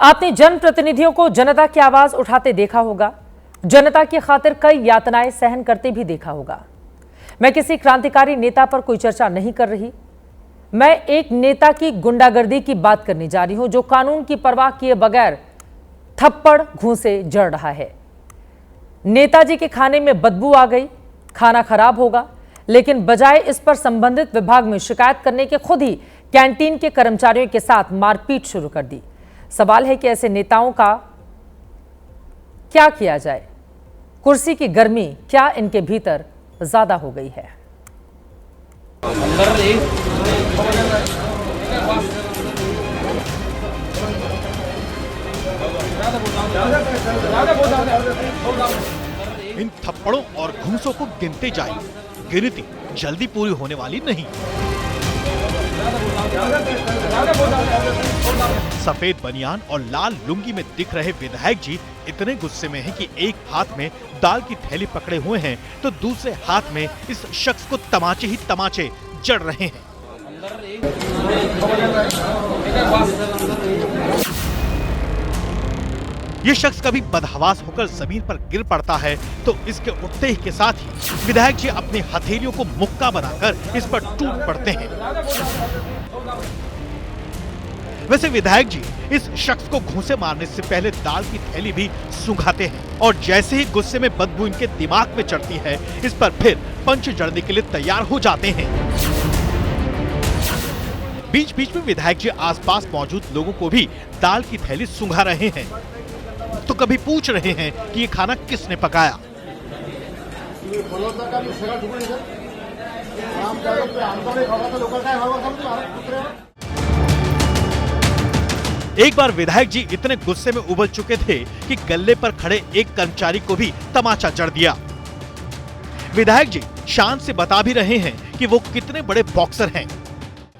आपने जनप्रतिनिधियों को जनता की आवाज उठाते देखा होगा, जनता की खातिर कई यातनाएं सहन करते भी देखा होगा। मैं किसी क्रांतिकारी नेता पर कोई चर्चा नहीं कर रही, मैं एक नेता की गुंडागर्दी की बात करने जा रही हूं जो कानून की परवाह किए बगैर थप्पड़ घूंसे जड़ रहा है। नेताजी के खाने में बदबू आ गई, खाना खराब होगा, लेकिन बजाय इस पर संबंधित विभाग में शिकायत करने के खुद ही कैंटीन के कर्मचारियों के साथ मारपीट शुरू कर दी। सवाल है कि ऐसे नेताओं का क्या किया जाए? कुर्सी की गर्मी क्या इनके भीतर ज्यादा हो गई है? इन थप्पड़ों और घूंसों को गिनते जाए, गिनती जल्दी पूरी होने वाली नहीं। सफेद बनियान और लाल लुंगी में दिख रहे विधायक जी इतने गुस्से में हैं कि एक हाथ में दाल की थैली पकड़े हुए हैं तो दूसरे हाथ में इस शख्स को तमाचे ही तमाचे जड़ रहे हैं। ये शख्स कभी बदहवास होकर जमीन पर गिर पड़ता है तो इसके उठते ही के साथ ही विधायक जी अपनी हथेलियों को मुक्का बनाकर इस पर टूट पड़ते हैं। वैसे विधायक जी इस शख्स को घूंसे मारने से पहले दाल की थैली भी सुंघाते हैं और जैसे ही गुस्से में बदबू इनके दिमाग में चढ़ती है, इस पर फिर पंच जड़ने के लिए तैयार हो जाते हैं। बीच बीच में विधायक जी आसपास मौजूद लोगों को भी दाल की थैली सुंघा रहे हैं तो कभी पूछ रहे हैं कि ये खाना किसने पकाया। एक बार विधायक जी इतने गुस्से में उबल चुके थे कि गल्ले पर खड़े एक कर्मचारी को भी तमाचा जड़ दिया। विधायक जी शान से बता भी रहे हैं कि वो कितने बड़े बॉक्सर हैं,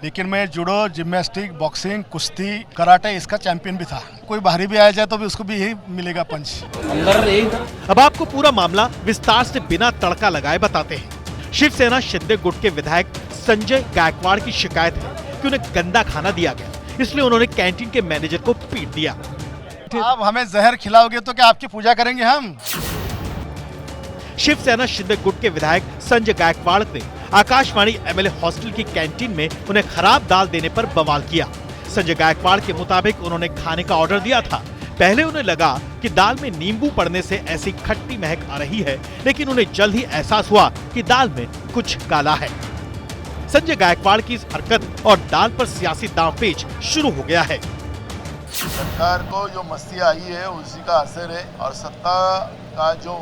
लेकिन मैं जुडो, जिम्नास्टिक, बॉक्सिंग, कुश्ती, कराटे इसका चैंपियन भी था। कोई बाहरी भी आया जाए तो भी उसको भी यही मिलेगा पंच। अब आपको पूरा मामला विस्तार से बिना तड़का लगाए बताते हैं। शिवसेना शिंदे गुट के विधायक संजय गायकवाड़ की शिकायत है कि उन्हें गंदा खाना दिया गया, इसलिए उन्होंने कैंटीन के मैनेजर को पीट दिया। आप हमें जहर खिलाओगे तो क्या आपकी पूजा करेंगे हम? शिवसेना शिंदे गुट के विधायक संजय गायकवाड़ ने आकाशवाणी एमएलए हॉस्टल की कैंटीन में उन्हें खराब दाल देने पर बवाल किया। संजय गायकवाड़ के मुताबिक उन्होंने खाने का ऑर्डर दिया था। पहले उन्हें लगा कि दाल में नींबू पड़ने से ऐसी खट्टी महक आ रही है, लेकिन उन्हें जल्द ही एहसास हुआ कि दाल में कुछ काला है। संजय गायकवाड़ की इस हरकत और दाल पर सियासी दांवपेच शुरू हो गया है। सरकार को जो मस्ती आई है उसी का असर है और सत्ता का जो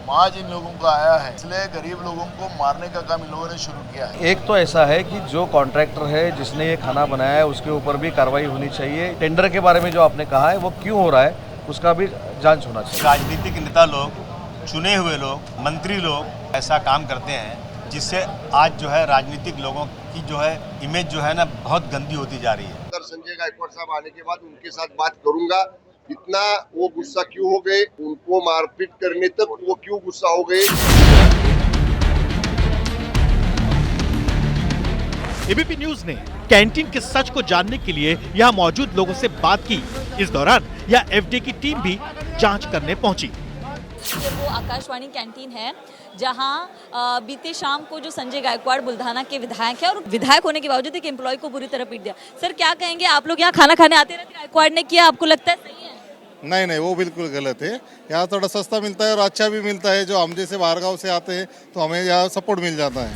माज इन लोगों का आया है, इसलिए गरीब लोगों को मारने का काम इन लोगों ने शुरू किया है। एक तो ऐसा है कि जो कॉन्ट्रैक्टर है जिसने ये खाना बनाया है उसके ऊपर भी कार्रवाई होनी चाहिए। टेंडर के बारे में जो आपने कहा है वो क्यों हो रहा है उसका भी जांच होना चाहिए। राजनीतिक नेता लोग, चुने हुए लोग, मंत्री लोग ऐसा काम करते हैं जिससे आज जो है राजनीतिक लोगों की जो है इमेज जो है ना बहुत गंदी होती जा रही है। संजय गायकवाड़ साहब आने के बाद उनके साथ बात करूंगा, इतना वो गुस्सा क्यों हो गए, उनको मारपीट करने तक वो क्यों गुस्सा हो गए। एबीपी न्यूज ने कैंटीन के सच को जानने के लिए यहाँ मौजूद लोगों से बात की। इस दौरान यह एफडीए की टीम भी जांच करने पहुंची। वो आकाशवाणी कैंटीन है जहां बीते शाम को जो संजय गायकवाड़ बुल्ढाना के विधायक है और विधायक होने के बावजूद एक एम्प्लॉय को बुरी तरह पीट दिया। सर क्या कहेंगे, आप लोग यहाँ खाना खाने आते रहते, गायकवाड़ ने किया, आपको लगता है सही है? नहीं, वो बिल्कुल गलत है। यहाँ थोड़ा सस्ता मिलता है और अच्छा भी मिलता है। जो हम जैसे बाहर गाँव से आते हैं तो हमें यहाँ सपोर्ट मिल जाता है।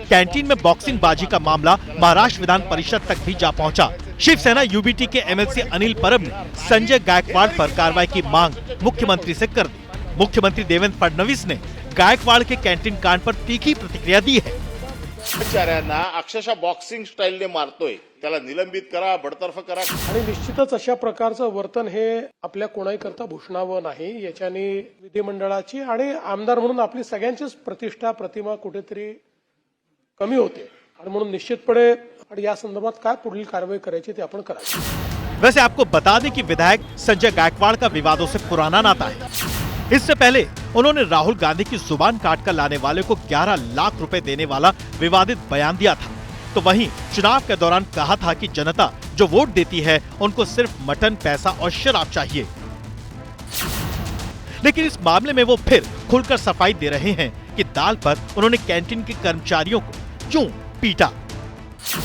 कैंटीन में बॉक्सिंग बाजी का मामला महाराष्ट्र विधान परिषद तक भी जा पहुंचा। शिवसेना यूबीटी के एमएलसी अनिल परब ने संजय गायकवाड़ पर कार्रवाई की मांग मुख्यमंत्री से कर दी। मुख्यमंत्री देवेंद्र फडणवीस ने गायकवाड़ के कैंटीन कांड पर तीखी प्रतिक्रिया दी है। कर्मचाऱ्यांना अक्षरशः बॉक्सिंग स्टाईलने मारतोय, त्याला निलंबित करा, बडतर्फ करा। आणि निश्चितच अशा प्रकारचं वर्तन हे आपल्या कोणाही करता भूषणावं नाही। याच्याने विधिमंडळाची आणि आमदार म्हणून आपली सगळ्यांचीच प्रतिष्ठा, प्रतिमा कुठेतरी कमी होते आणि म्हणून निश्चितपणे या संदर्भात काय पुढील कारवाई करायची ते आपण करायची। वैसे आपको बता दें कि विधायक संजय गायकवाड़ का विवादों से पुराना नाता है। इससे पहले उन्होंने राहुल गांधी की जुबान काटकर लाने वाले को 11 लाख रुपए देने वाला विवादित बयान दिया था। तो वहीं चुनाव के दौरान कहा था कि जनता जो वोट देती है उनको सिर्फ मटन, पैसा और शराब चाहिए। लेकिन इस मामले में वो फिर खुलकर सफाई दे रहे हैं कि दाल पर उन्होंने कैंटीन के कर्मचारियों को क्यों पीटा।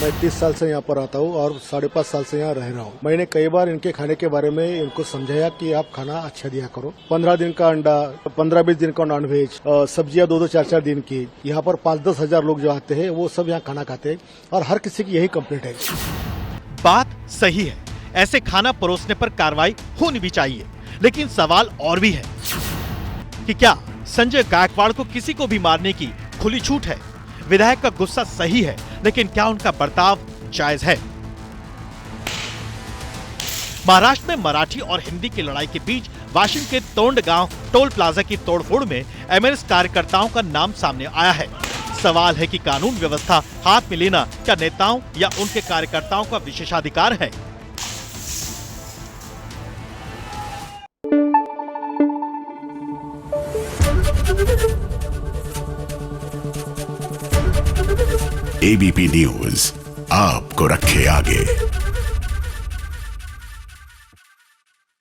मैं 30 साल से यहाँ पर आता हूँ और 5.5 साल से यहाँ रह रहा हूँ। मैंने कई बार इनके खाने के बारे में इनको समझाया कि आप खाना अच्छा दिया करो। 15 दिन का अंडा, 15-20 दिन का नॉनवेज, सब्जियां 2-2, 4-4 दिन की। यहाँ पर 5-10 हजार लोग जो आते हैं वो सब यहाँ खाना खाते हैं और हर किसी की यही कंप्लेंट है। बात सही है, ऐसे खाना परोसने पर कार्रवाई होनी भी चाहिए, लेकिन सवाल और भी है कि क्या संजय गायकवाड़ को किसी को भी मारने की खुली छूट है? विधायक का गुस्सा सही है, लेकिन क्या उनका बर्ताव जायज है? महाराष्ट्र में मराठी और हिंदी की लड़ाई के बीच वाशिम के तोंड गांव टोल प्लाजा की तोड़फोड़ में एमएनएस कार्यकर्ताओं का नाम सामने आया है। सवाल है कि कानून व्यवस्था हाथ में लेना क्या नेताओं या उनके कार्यकर्ताओं का विशेषाधिकार है? एबीपी न्यूज आपको रखे आगे।